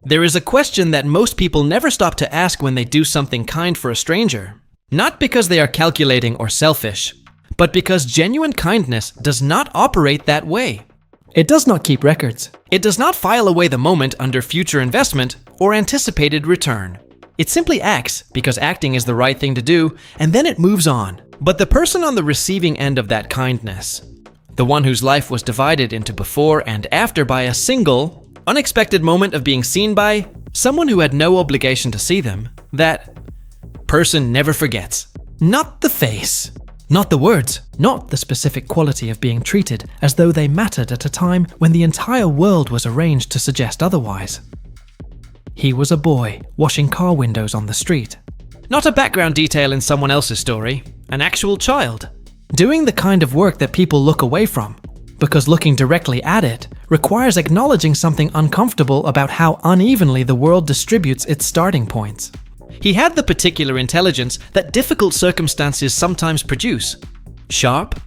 There is a question that most people never stop to ask when they do something kind for a stranger. Not because they are calculating or selfish, but because genuine kindness does not operate that way. It does not keep records. It does not file away the moment under future investment or anticipated return. It simply acts because acting is the right thing to do, and then it moves on. But the person on the receiving end of that kindness, the one whose life was divided into before and after by a single, unexpected moment of being seen by someone who had no obligation to see them, that person never forgets. Not the face, not the words, not the specific quality of being treated as though they mattered at a time when the entire world was arranged to suggest otherwise. He was a boy washing car windows on the street. Not a background detail in someone else's story, an actual child. Doing the kind of work that people look away from, because looking directly at it requires acknowledging something uncomfortable about how unevenly the world distributes its starting points. He had the particular intelligence that difficult circumstances sometimes produce. Sharp,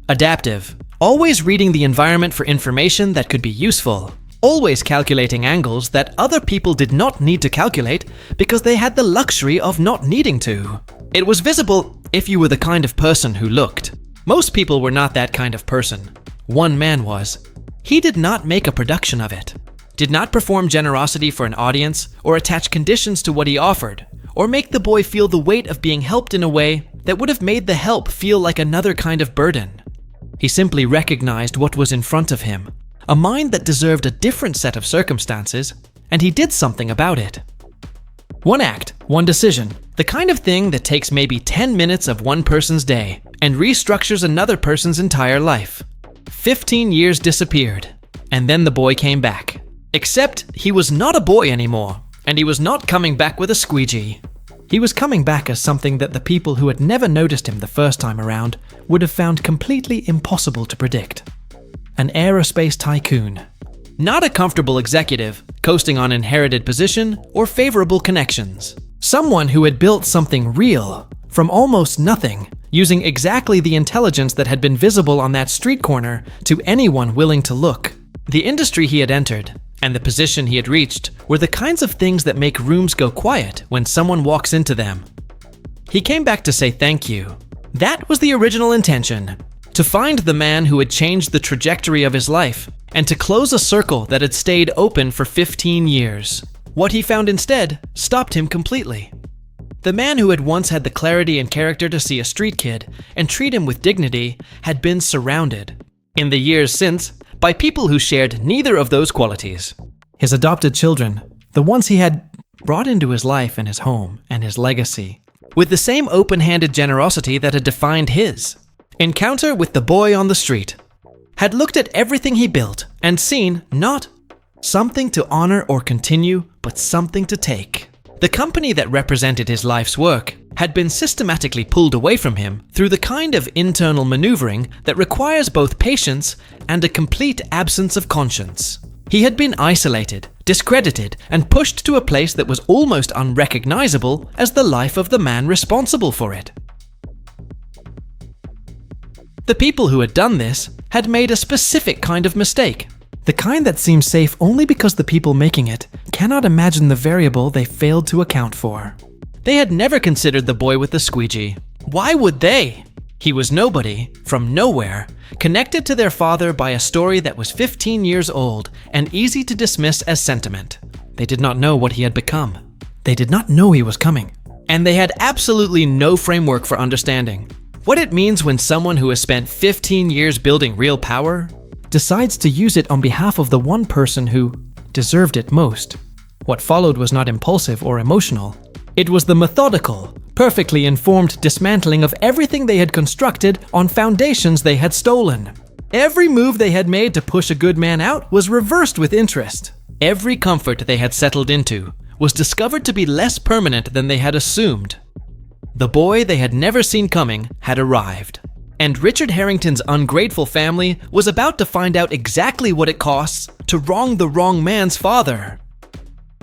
adaptive, always reading the environment for information that could be useful, always calculating angles that other people did not need to calculate because they had the luxury of not needing to. It was visible if you were the kind of person who looked. Most people were not that kind of person. One man was. He did not make a production of it, did not perform generosity for an audience or attach conditions to what he offered, or make the boy feel the weight of being helped in a way that would have made the help feel like another kind of burden. He simply recognized what was in front of him, a mind that deserved a different set of circumstances, and he did something about it. One act, one decision, the kind of thing that takes maybe 10 minutes of one person's day and restructures another person's entire life. 15 years disappeared, and then the boy came back. Except he was not a boy anymore, and he was not coming back with a squeegee. He was coming back as something that the people who had never noticed him the first time around would have found completely impossible to predict. An aerospace tycoon. Not a comfortable executive, coasting on inherited position or favorable connections. Someone who had built something real, from almost nothing, using exactly the intelligence that had been visible on that street corner to anyone willing to look. The industry he had entered, and the position he had reached, were the kinds of things that make rooms go quiet when someone walks into them. He came back to say thank you. That was the original intention. To find the man who had changed the trajectory of his life, and to close a circle that had stayed open for 15 years. What he found instead stopped him completely. The man who had once had the clarity and character to see a street kid and treat him with dignity had been surrounded, in the years since, by people who shared neither of those qualities. His adopted children, the ones he had brought into his life and his home and his legacy, with the same open-handed generosity that had defined his. Encounter with the boy on the street, had looked at everything he built and seen not something to honor or continue, but something to take. The company that represented his life's work had been systematically pulled away from him through the kind of internal maneuvering that requires both patience and a complete absence of conscience. He had been isolated, discredited, and pushed to a place that was almost unrecognizable as the life of the man responsible for it. The people who had done this had made a specific kind of mistake. The kind that seems safe only because the people making it cannot imagine the variable they failed to account for. They had never considered the boy with the squeegee. Why would they? He was nobody, from nowhere, connected to their father by a story that was 15 years old and easy to dismiss as sentiment. They did not know what he had become. They did not know he was coming. And they had absolutely no framework for understanding what it means when someone who has spent 15 years building real power decides to use it on behalf of the one person who deserved it most. What followed was not impulsive or emotional. It was the methodical, perfectly informed dismantling of everything they had constructed on foundations they had stolen. Every move they had made to push a good man out was reversed with interest. Every comfort they had settled into was discovered to be less permanent than they had assumed. The boy they had never seen coming had arrived. And Richard Harrington's ungrateful family was about to find out exactly what it costs to wrong the wrong man's father.